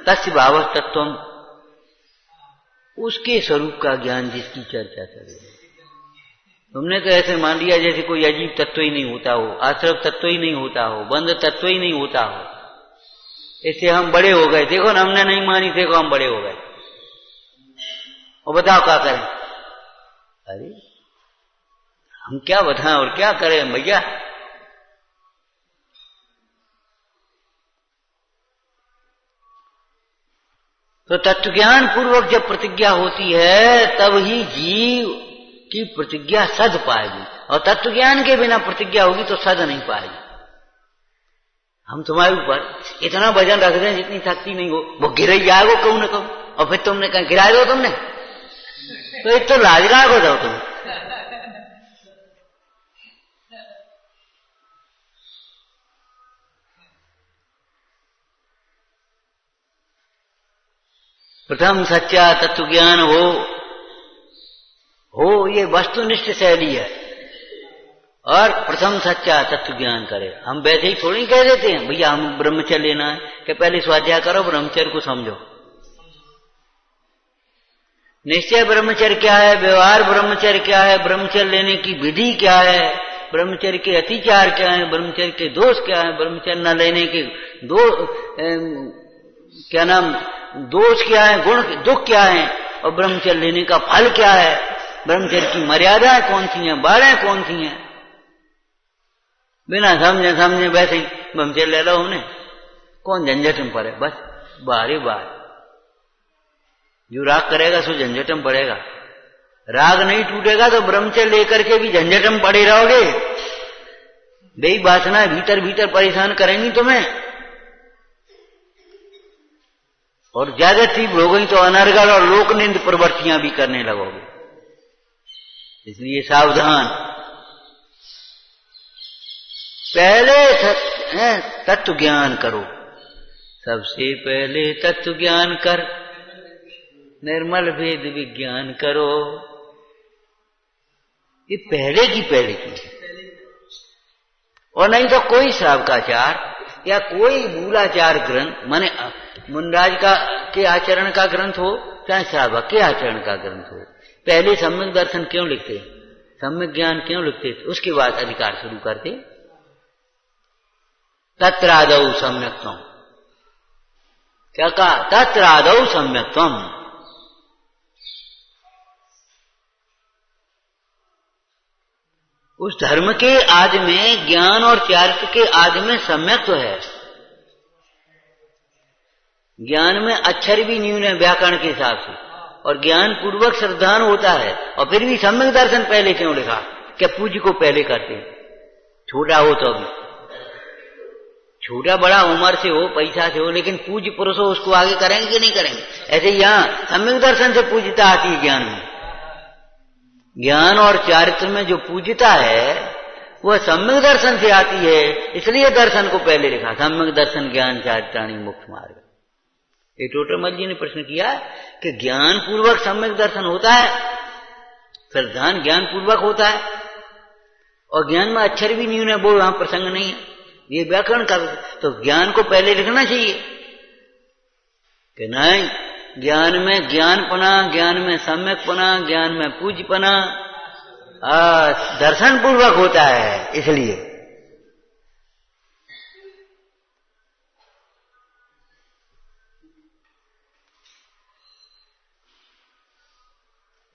तस्य भाव तत्वम, उसके स्वरूप का ज्ञान जिसकी चर्चा करे। तुमने तो ऐसे मान लिया जैसे कोई अजीब तत्व ही नहीं होता हो, आश्रव तत्व ही नहीं होता हो, बंद तत्व ही नहीं होता हो। इससे हम बड़े हो गए, देखो ना हमने नहीं मानी, देखो हम बड़े हो गए। और बताओ क्या करें, अरे हम क्या बताएं और क्या करें भैया। तो तत्वज्ञान पूर्वक जब प्रतिज्ञा होती है तब ही जीव की प्रतिज्ञा सद पाएगी, और तत्वज्ञान के बिना प्रतिज्ञा होगी तो सद नहीं पाएगी। हम तुम्हारे ऊपर इतना वजन रख दें जितनी शक्ति नहीं हो, वो गिर ही जाएगा कहूं न कहूं, और फिर तुमने कहा गिरा दो तुमने, तो एक तो लाजगार हो जाओ तुम। प्रथम सच्चा तत्व ज्ञान हो ये वस्तुनिष्ठ शैली है, और प्रथम सच्चा तत्व ज्ञान करे। हम वैसे ही थोड़ी कह देते हैं भैया हम ब्रह्मचर्य लेना है कि पहले स्वाध्याय करो, ब्रह्मचर्य को समझो। निश्चय ब्रह्मचर्य क्या है, व्यवहार ब्रह्मचर्य क्या है, ब्रह्मचर्य लेने की विधि क्या है, ब्रह्मचर्य के अतिचार क्या है, ब्रह्मचर्य के दोष क्या है, ब्रह्मचर्य न लेने के दोष क्या है, गुण दुख क्या है, और ब्रह्मचर्य लेने का फल क्या है, ब्रह्मचर्य की मर्यादाएं कौन सी हैं, बाधाएं कौन सी हैं। बिना समझे वैसे ही ब्रह्मचर्य ले लो हमने, कौन झंझट में पड़े, बस बाहरी बात। जो राग करेगा सो झंझट में पड़ेगा, राग नहीं टूटेगा तो ब्रह्मचर्य लेकर के भी झंझट में पड़े रहोगे। बेई वासना भीतर भीतर परेशान करेंगी तुम्हें, और ज्यादा तीव्र हो गई तो अनर्गल और लोकनिंद प्रवृत्तियां भी करने लगोगे। इसलिए सावधान, पहले तत्व ज्ञान करो, सबसे पहले तत्व ज्ञान कर, निर्मल भेद विज्ञान करो। ये पहले की और नहीं तो कोई श्रावकाचार या कोई मूलाचार ग्रंथ, माने मुनराज का के आचरण का ग्रंथ हो चाहे श्रावक के आचरण का ग्रंथ हो, पहले सम्यक दर्शन क्यों लिखते, सम्यक ज्ञान क्यों लिखते, उसके बाद अधिकार शुरू करते। तत्रादौ सम्यक्त्वम्, क्या कहा, तत्रादौ सम्यक्त्वम्। उस धर्म के आदि में, ज्ञान और चारित्र के आदि में सम्यक्त्व है। ज्ञान में अक्षर भी न्यून है व्याकरण के हिसाब से, और ज्ञान पूर्वक श्रद्धान होता है, और फिर भी सम्यक दर्शन पहले क्यों लिखा, क्या पूज्य को पहले करते, छोटा हो तो भी, छोटा बड़ा उम्र से हो, पैसा से हो, लेकिन पूज्य पुरुष हो उसको आगे करेंगे कि नहीं करेंगे। ऐसे यहाँ सम्यक दर्शन से पूज्यता आती है ज्ञान में। ज्ञान और चारित्र में जो पूज्यता है वह सम्यक दर्शन से आती है, इसलिए दर्शन को पहले लिखा, सम्यक दर्शन ज्ञान चारित्राणि मोक्ष मार्ग। ये टोटरमल जी ने प्रश्न किया कि ज्ञान पूर्वक सम्यक दर्शन होता है, श्रद्धान ज्ञान पूर्वक होता है, और ज्ञान में अक्षर भी न्यून है, वो वहां प्रसंग नहीं है, ये व्याकरण का, तो ज्ञान को पहले लिखना चाहिए कि नहीं, ज्ञान में ज्ञानपना, ज्ञान में सम्यकपना, ज्ञान में पूज्यपना दर्शन पूर्वक होता है, इसलिए।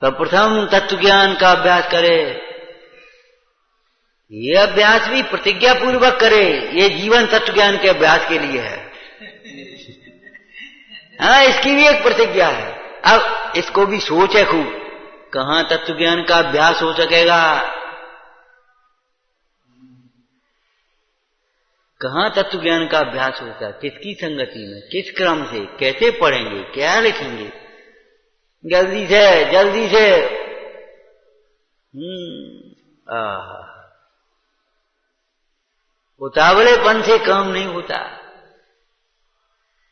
तो प्रथम तत्व ज्ञान का अभ्यास करे, ये अभ्यास भी प्रतिज्ञा पूर्वक करे, ये जीवन तत्व ज्ञान के अभ्यास के लिए है। हाँ, इसकी भी एक प्रतिज्ञा है। अब इसको भी सोचे खूब, कहां तत्व ज्ञान का अभ्यास हो सकेगा, कहां तत्व ज्ञान का अभ्यास होता है, किसकी संगति में, किस क्रम से, कैसे पढ़ेंगे, क्या लिखेंगे, जल्दी से उतावलेपन से काम नहीं होता।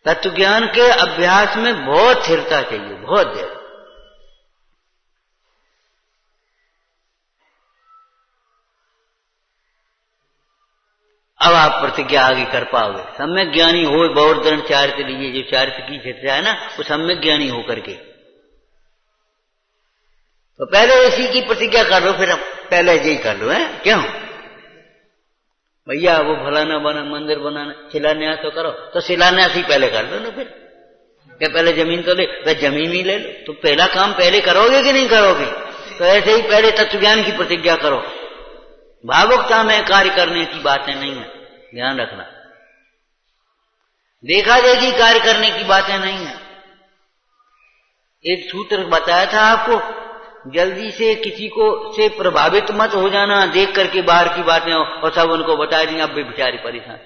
तत्व ज्ञान के अभ्यास में बहुत स्थिरता चाहिए, बहुत देर। अब आप प्रतिज्ञा आगे कर पाओगे, सम्यक ज्ञानी हो, बहुत दृढ़ चारित्र लिए, जो चारित्र की स्थिरता है ना, वो सम्यक ज्ञानी हो करके। तो पहले इसी की प्रतिज्ञा कर लो, फिर पहले यही कर लो, है क्यों भैया, वो फलाना बना मंदिर बनाना, शिलान्यास तो करो, तो शिलान्यास ही पहले कर लो ना, फिर क्या पहले जमीन तो ले, तो जमीन ही ले लो, तो पहला काम पहले करोगे कि नहीं करोगे। तो ऐसे ही पहले तत्व ज्ञान की प्रतिज्ञा करो। भावुकता में कार्य करने की बातें नहीं है, ध्यान रखना। देखा देखी कार्य करने की बातें नहीं है। एक सूत्र बताया था आपको, जल्दी से किसी को से प्रभावित मत हो जाना, देख करके बाहर की बातें और सब उनको बता दी, अब भी बेचारी परेशान,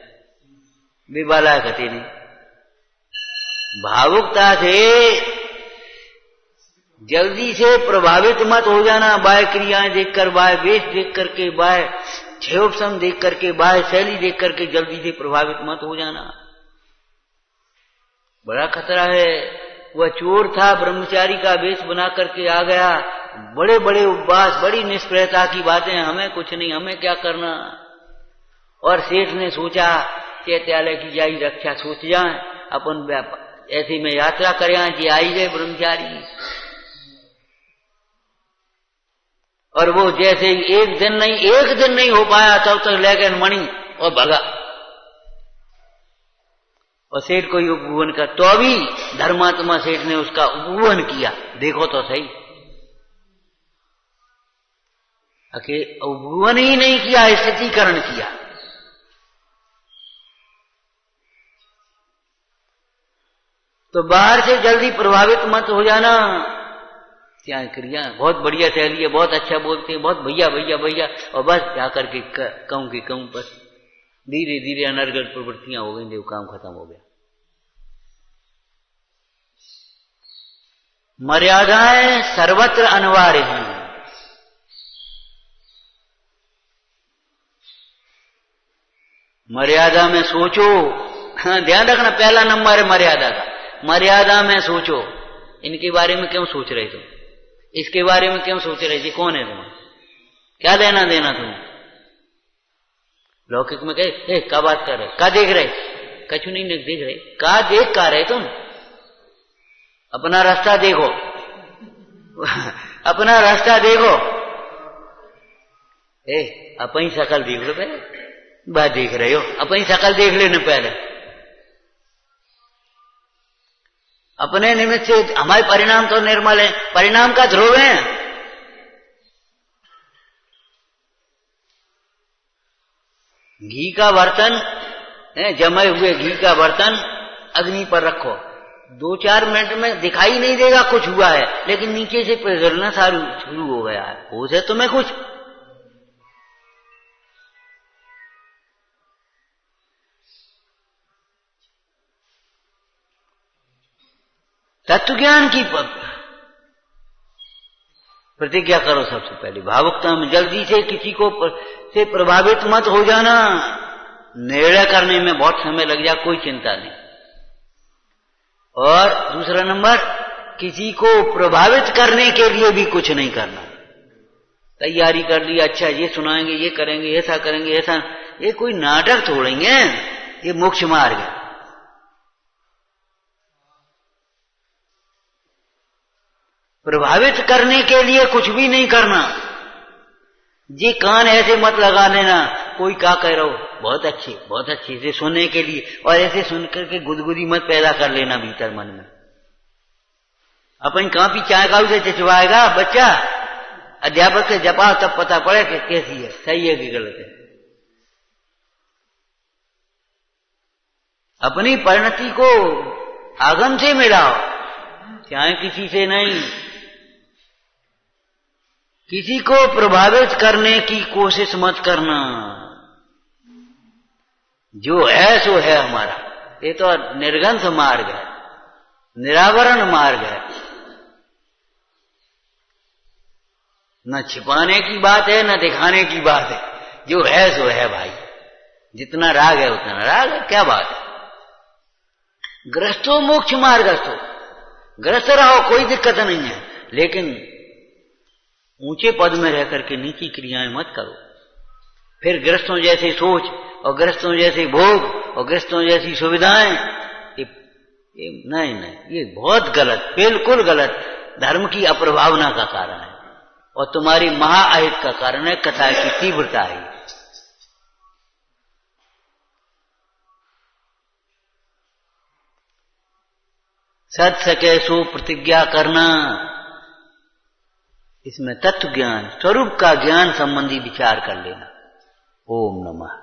बेबाला गति नहीं। भावुकता से जल्दी से प्रभावित मत हो जाना, बाह्य क्रियाएं देखकर, बाह्य वेश देख करके, बाह्य क्षयोपशम देख करके, बाह्य शैली देख करके जल्दी से प्रभावित मत हो जाना, बड़ा खतरा है। वह चोर था, ब्रह्मचारी का वेश बना करके आ गया, बड़े बड़े उपवास, बड़ी निष्प्रयता की बातें, हमें कुछ नहीं, हमें क्या करना। और सेठ ने सोचा चैत्यालय की जाई रक्षा सोच जाए, अपन ऐसे में यात्रा करें कि आई गए ब्रह्मचारी। और वो जैसे एक दिन नहीं हो पाया, तब तक ले गए मणि और भगा, और सेठ को उपभुवन का, तो भी धर्मात्मा सेठ ने उसका उपभुवन किया। देखो तो सही, उपभुवन ही नहीं किया, स्थितीकरण किया। तो बाहर से जल्दी प्रभावित मत हो जाना। क्या क्रिया, बहुत बढ़िया शैली है, बहुत अच्छा बोलते हैं, बहुत भैया भैया भैया, और बस जाकर के कहूं बस धीरे धीरे अनर्गल प्रवृत्तियां हो गई, देव काम खत्म हो गया। मर्यादाएं सर्वत्र अनिवार्य हैं। मर्यादा में सोचो, हाँ ध्यान रखना, पहला नंबर है मर्यादा का। मर्यादा में सोचो। इनके बारे में क्यों सोच रहे तुम, इसके बारे में क्यों सोच रहे थे, कौन है तुम, क्या लेना देना तुम। लौकिक में कहे क्या बात कर रहे, क्या देख रहे, कछु नहीं देख रहे, क्या देख का रहे तुम, अपना रास्ता देखो। अपना रास्ता देखो। अपनी शकल देख लो पहले, बात देख रहे हो, अपनी शकल देख लेना पहले। अपने निमित्त से हमारे परिणाम तो निर्मल है, परिणाम का ध्रुव है। घी का बर्तन जमे हुए घी का बर्तन अग्नि पर रखो, 2-4 मिनट में दिखाई नहीं देगा कुछ हुआ है, लेकिन नीचे से पिघलना शुरू हो गया है। हो जाए तुम्हें कुछ। तत्व ज्ञान की प्रतिज्ञा करो सबसे पहले। भावुकता में जल्दी से किसी को से प्रभावित मत हो जाना। निर्णय करने में बहुत समय लग जाए, कोई चिंता नहीं। और दूसरा नंबर, किसी को प्रभावित करने के लिए भी कुछ नहीं करना। तैयारी कर ली, अच्छा ये सुनाएंगे, ये करेंगे, ऐसा करेंगे, ऐसा, ये कोई नाटक छोड़ेंगे, ये मोक्ष मार्ग है। प्रभावित करने के लिए कुछ भी नहीं करना। जी कान ऐसे मत लगा लेना, कोई क्या कह रहा हो, बहुत अच्छे से सुनने के लिए, और ऐसे सुनकर के गुदगुदी मत पैदा कर लेना भीतर मन में। अपन कापी चाय का उसे चिचवाएगा बच्चा, अध्यापक से जपाओ तब पता पड़े कि कैसी है, सही है कि गलत है। अपनी परिणति को आगम से मिलाओ, चाहे किसी से नहीं। किसी को प्रभावित करने की कोशिश मत करना। जो है सो है हमारा। ये तो निर्गंथ मार्ग है, निरावरण मार्ग है। न छिपाने की बात है, न दिखाने की बात है। जो है सो है भाई। जितना राग है उतना राग है, क्या बात है। ग्रस्तो मोक्ष मार्गस्थो, ग्रस्त रहो, कोई दिक्कत नहीं है, लेकिन ऊंचे पद में रह करके नीची क्रियाएं मत करो। फिर ग्रस्तों जैसे सोच और ग्रस्तों जैसे भोग और ग्रस्तों जैसी सुविधाएं, ये नहीं, ये बहुत गलत, बिल्कुल गलत, धर्म की अप्रभावना का कारण है और तुम्हारी महाअहित का कारण है, कथा की तीव्रता है। सत सके सो प्रतिज्ञा करना। इसमें तत्व ज्ञान, स्वरूप का ज्ञान संबंधी विचार कर लेना। ओम नमः।